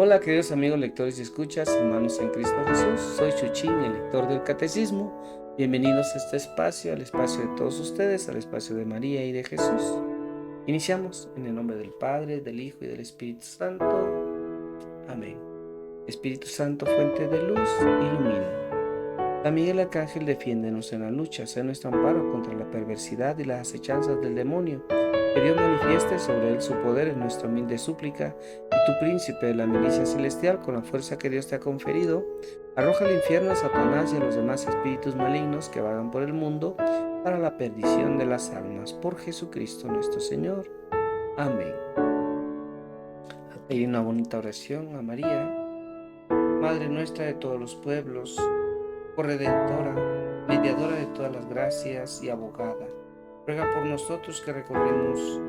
Hola queridos amigos lectores y escuchas, hermanos en Cristo Jesús. Soy Chuchín, el lector del Catecismo. Bienvenidos a este espacio, al espacio de todos ustedes, al espacio de María y de Jesús. Iniciamos en el nombre del Padre, del Hijo y del Espíritu Santo. Amén. Espíritu Santo, fuente de luz, ilumina. San Miguel Arcángel, defiéndenos en la lucha, sé nuestro amparo contra la perversidad y las acechanzas del demonio. Que Dios manifieste sobre él su poder en nuestra humilde súplica, y tu príncipe de la milicia celestial, con la fuerza que Dios te ha conferido, arroja al infierno a Satanás y a los demás espíritus malignos que vagan por el mundo para la perdición de las almas. Por Jesucristo nuestro Señor. Amén. A pedir una bonita oración a María, Madre nuestra de todos los pueblos, corredentora, mediadora de todas las gracias y abogada. Ruega por nosotros que recorremos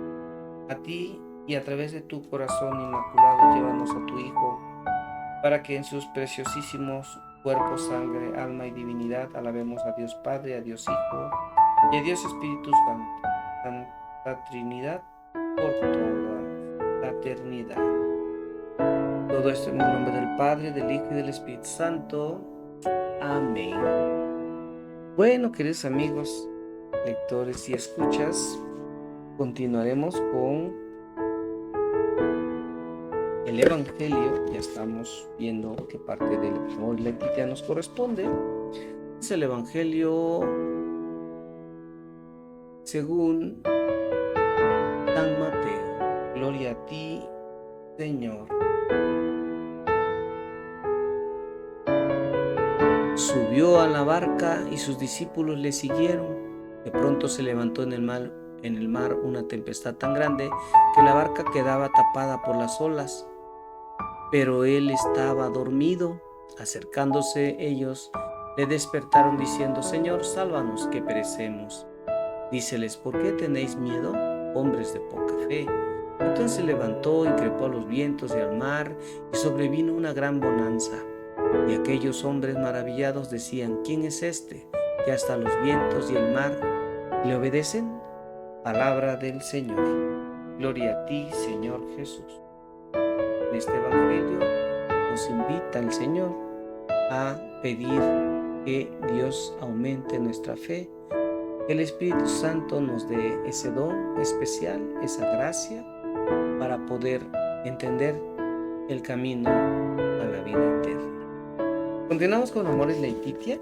a ti y a través de tu corazón inmaculado llévanos a tu Hijo, para que en sus preciosísimos cuerpos, sangre, alma y divinidad alabemos a Dios Padre, a Dios Hijo y a Dios Espíritu Santo, Santa Trinidad, por toda la eternidad. Todo esto en el nombre del Padre, del Hijo y del Espíritu Santo. Amén. Bueno, queridos amigos, lectores y escuchas, continuaremos con el Evangelio. Ya estamos viendo qué parte del Evangelio Letitia nos corresponde. Es el Evangelio según San Mateo. Gloria a ti, Señor. Subió a la barca y sus discípulos le siguieron. De pronto se levantó en el mar una tempestad tan grande que la barca quedaba tapada por las olas. Pero él estaba dormido. Acercándose ellos, le despertaron diciendo: Señor, sálvanos, que perecemos. Díceles: ¿por qué tenéis miedo, hombres de poca fe? Entonces se levantó, increpó a los vientos y al mar, y sobrevino una gran bonanza. Y aquellos hombres maravillados decían: ¿quién es este, que hasta los vientos y el mar le obedecen? Palabra del Señor. Gloria a ti, Señor Jesús. En este Evangelio nos invita el Señor a pedir que Dios aumente nuestra fe, que el Espíritu Santo nos dé ese don especial, esa gracia, para poder entender el camino a la vida eterna. Continuamos con Amoris Laetitia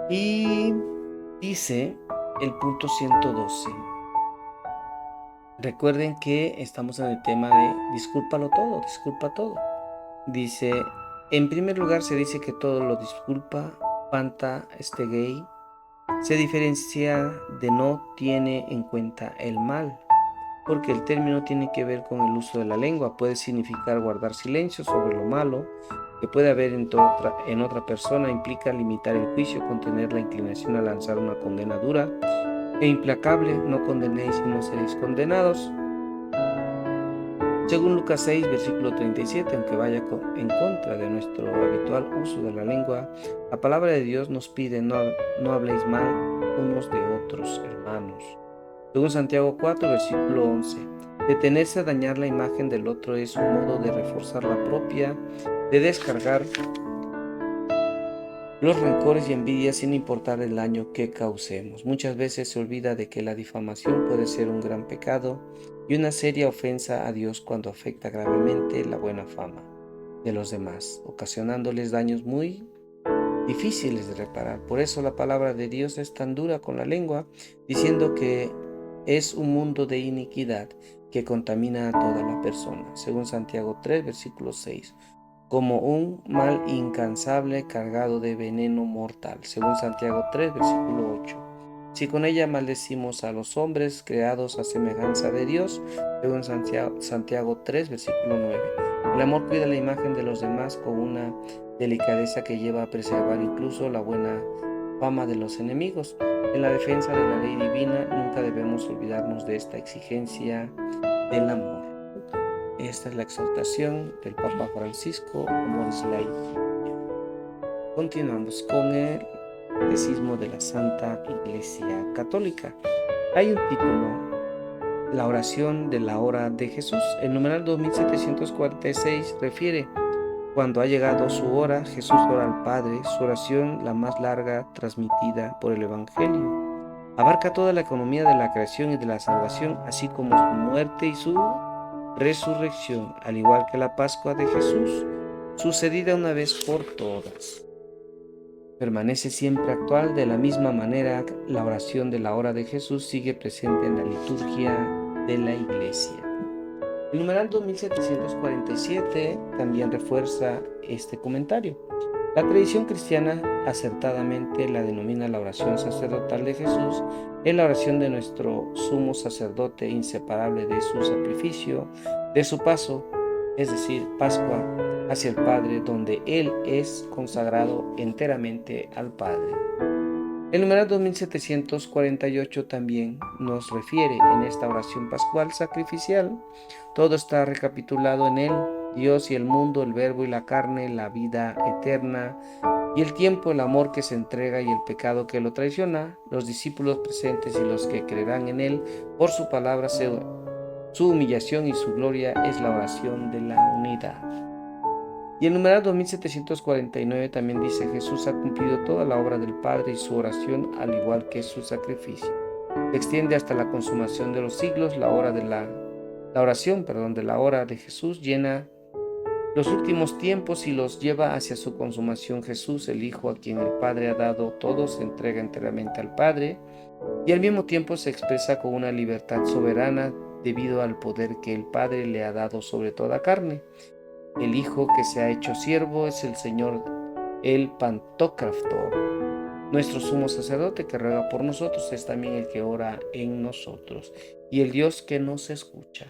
y dice el punto 112. Recuerden que estamos en el tema de discúlpalo todo, disculpa todo. Dice, en primer lugar se dice que todo lo disculpa, panta gay, se diferencia de no tiene en cuenta el mal, porque el término tiene que ver con el uso de la lengua. Puede significar guardar silencio sobre lo malo que puede haber en otra persona, implica limitar el juicio, contener la inclinación a lanzar una condena dura e implacable. No condenéis y no seréis condenados. Según Lucas 6, versículo 37, aunque vaya en contra de nuestro habitual uso de la lengua, la palabra de Dios nos pide: no habléis mal unos de otros, hermanos. Según Santiago 4, versículo 11, detenerse a dañar la imagen del otro es un modo de reforzar la propia, de descargar los rencores y envidias sin importar el daño que causemos. Muchas veces se olvida de que la difamación puede ser un gran pecado y una seria ofensa a Dios cuando afecta gravemente la buena fama de los demás, ocasionándoles daños muy difíciles de reparar. Por eso la palabra de Dios es tan dura con la lengua, diciendo que es un mundo de iniquidad que contamina a toda la persona. Según Santiago 3, versículo 6. Como un mal incansable cargado de veneno mortal. Según Santiago 3, versículo 8. Si con ella maldecimos a los hombres creados a semejanza de Dios, según Santiago 3, versículo 9. El amor cuida la imagen de los demás con una delicadeza que lleva a preservar incluso la buena fama de los enemigos. En la defensa de la ley divina nunca debemos olvidarnos de esta exigencia del amor. Esta es la exhortación del Papa Francisco Amoris Laetitia. Continuamos con el Catecismo de la Santa Iglesia Católica. Hay un título la oración de la hora de Jesús. El numeral 2746 refiere: cuando ha llegado su hora, Jesús ora al Padre. Su oración, la más larga transmitida por el Evangelio, abarca toda la economía de la creación y de la salvación, así como su muerte y su resurrección, al igual que la Pascua de Jesús, sucedida una vez por todas. Permanece siempre actual. De la misma manera, la oración de la hora de Jesús sigue presente en la liturgia de la Iglesia. El numeral 2747 también refuerza este comentario. La tradición cristiana acertadamente la denomina la oración sacerdotal de Jesús. Es la oración de nuestro sumo sacerdote, inseparable de su sacrificio, de su paso, es decir, Pascua, hacia el Padre, donde Él es consagrado enteramente al Padre. El numeral 2748 también nos refiere en esta oración pascual sacrificial. Todo está recapitulado en él: Dios y el mundo, el verbo y la carne, la vida eterna y el tiempo, el amor que se entrega y el pecado que lo traiciona, los discípulos presentes y los que creerán en él por su palabra. Su humillación y su gloria es la oración de la unidad. Y el numeral 2749 también dice: Jesús ha cumplido toda la obra del Padre y su oración, al igual que su sacrificio, se extiende hasta la consumación de los siglos. La oración de la hora de Jesús llena los últimos tiempos y los lleva hacia su consumación. Jesús, el Hijo, a quien el Padre ha dado todo, se entrega enteramente al Padre y al mismo tiempo se expresa con una libertad soberana debido al poder que el Padre le ha dado sobre toda carne. El Hijo que se ha hecho siervo es el Señor, el Pantocrátor. Nuestro sumo sacerdote que ruega por nosotros es también el que ora en nosotros y el Dios que nos escucha.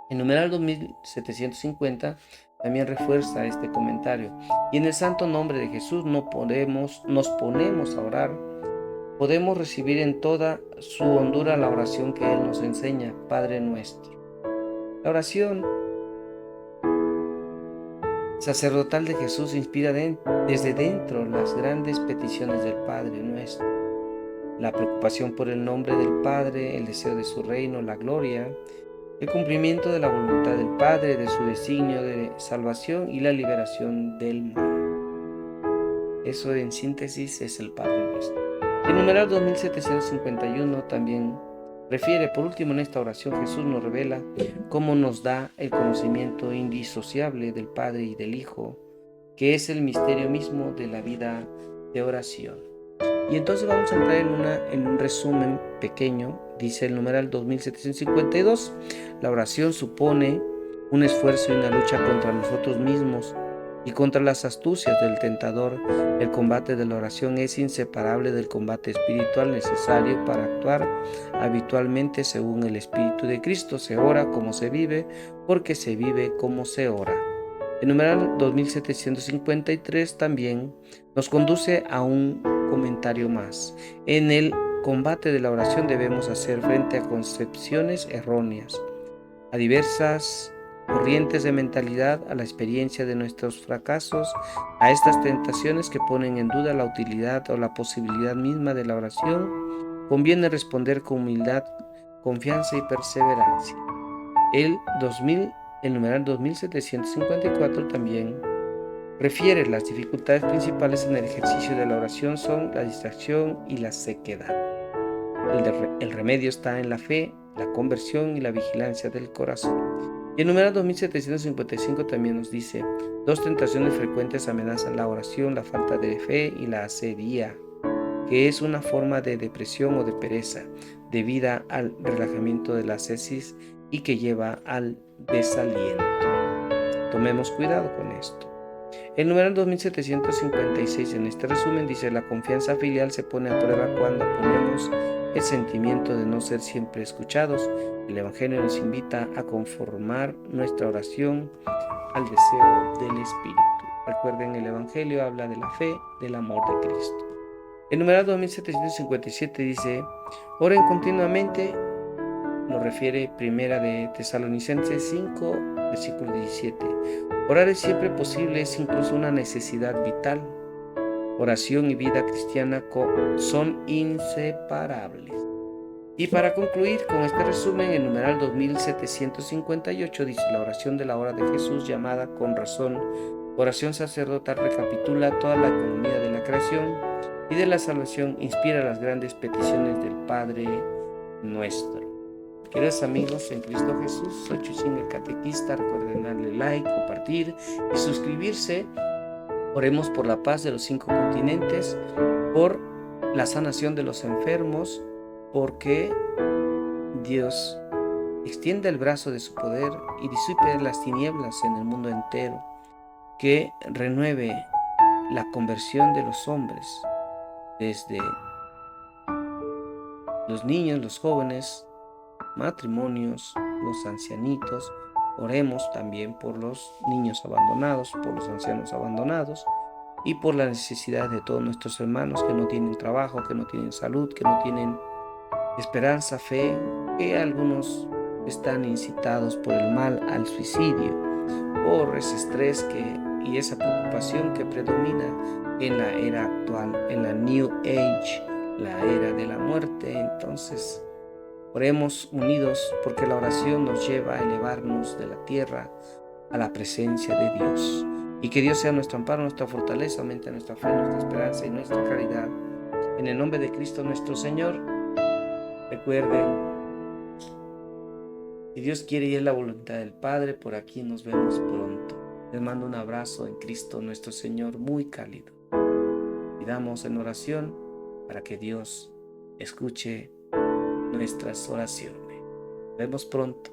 El numeral 2750 también refuerza este comentario. Y en el santo nombre de Jesús nos ponemos a orar. Podemos recibir en toda su hondura la oración que Él nos enseña: Padre nuestro. La oración sacerdotal de Jesús inspira desde dentro las grandes peticiones del Padre nuestro: la preocupación por el nombre del Padre, el deseo de su reino, la gloria, el cumplimiento de la voluntad del Padre, de su designio de salvación y la liberación del mal. Eso en síntesis es el Padre nuestro. El numeral 2751 también refiere: por último, en esta oración Jesús nos revela cómo nos da el conocimiento indisociable del Padre y del Hijo, que es el misterio mismo de la vida de oración. Y entonces vamos a entrar en un resumen pequeño. Dice el numeral 2752, la oración supone un esfuerzo y una lucha contra nosotros mismos y contra las astucias del tentador. El combate de la oración es inseparable del combate espiritual necesario para actuar habitualmente según el Espíritu de Cristo. Se ora como se vive, porque se vive como se ora. El numeral 2753 también nos conduce a un comentario más. En el combate de la oración debemos hacer frente a concepciones erróneas, a diversas corrientes de mentalidad, a la experiencia de nuestros fracasos, a estas tentaciones que ponen en duda la utilidad o la posibilidad misma de la oración. Conviene responder con humildad, confianza y perseverancia. El numeral 2754 también refiere: las dificultades principales en el ejercicio de la oración son la distracción y la sequedad. El remedio está en la fe, la conversión y la vigilancia del corazón. Y el numeral 2755 también nos dice: dos tentaciones frecuentes amenazan la oración: la falta de fe y la asedía, que es una forma de depresión o de pereza debida al relajamiento de la ascesis y que lleva al desaliento. Tomemos cuidado con esto. El numeral 2756 en este resumen dice: la confianza filial se pone a prueba cuando ponemos el sentimiento de no ser siempre escuchados. El Evangelio nos invita a conformar nuestra oración al deseo del Espíritu. Recuerden, el Evangelio habla de la fe, del amor de Cristo. El numeral 2757 dice: oren continuamente. Nos refiere primera de Tesalonicenses 5, versículo 17. Orar es siempre posible, es incluso una necesidad vital. Oración y vida cristiana son inseparables. Y para concluir con este resumen, el numeral 2758 dice: la oración de la hora de Jesús, llamada con razón oración sacerdotal, recapitula toda la economía de la creación y de la salvación, inspira las grandes peticiones del Padre nuestro. Queridos amigos en Cristo Jesús, soy Chuchín el Catequista. Recuerden darle like, compartir y suscribirse. Oremos por la paz de los 5 continentes, por la sanación de los enfermos, porque Dios extienda el brazo de su poder y disipe las tinieblas en el mundo entero, que renueve la conversión de los hombres, desde los niños, los jóvenes, matrimonios, los ancianitos. Oremos también por los niños abandonados, por los ancianos abandonados y por la necesidad de todos nuestros hermanos que no tienen trabajo, que no tienen salud, que no tienen esperanza, fe, que algunos están incitados por el mal al suicidio, por ese estrés y esa preocupación que predomina en la era actual, en la New Age, la era de la muerte. Entonces, oremos unidos, porque la oración nos lleva a elevarnos de la tierra a la presencia de Dios. Y que Dios sea nuestro amparo, nuestra fortaleza, aumente nuestra fe, nuestra esperanza y nuestra caridad. En el nombre de Cristo nuestro Señor. Recuerden, si Dios quiere y es la voluntad del Padre, por aquí nos vemos pronto. Les mando un abrazo en Cristo nuestro Señor muy cálido. Pidamos en oración para que Dios escuche nuestras oraciones. Nos vemos pronto.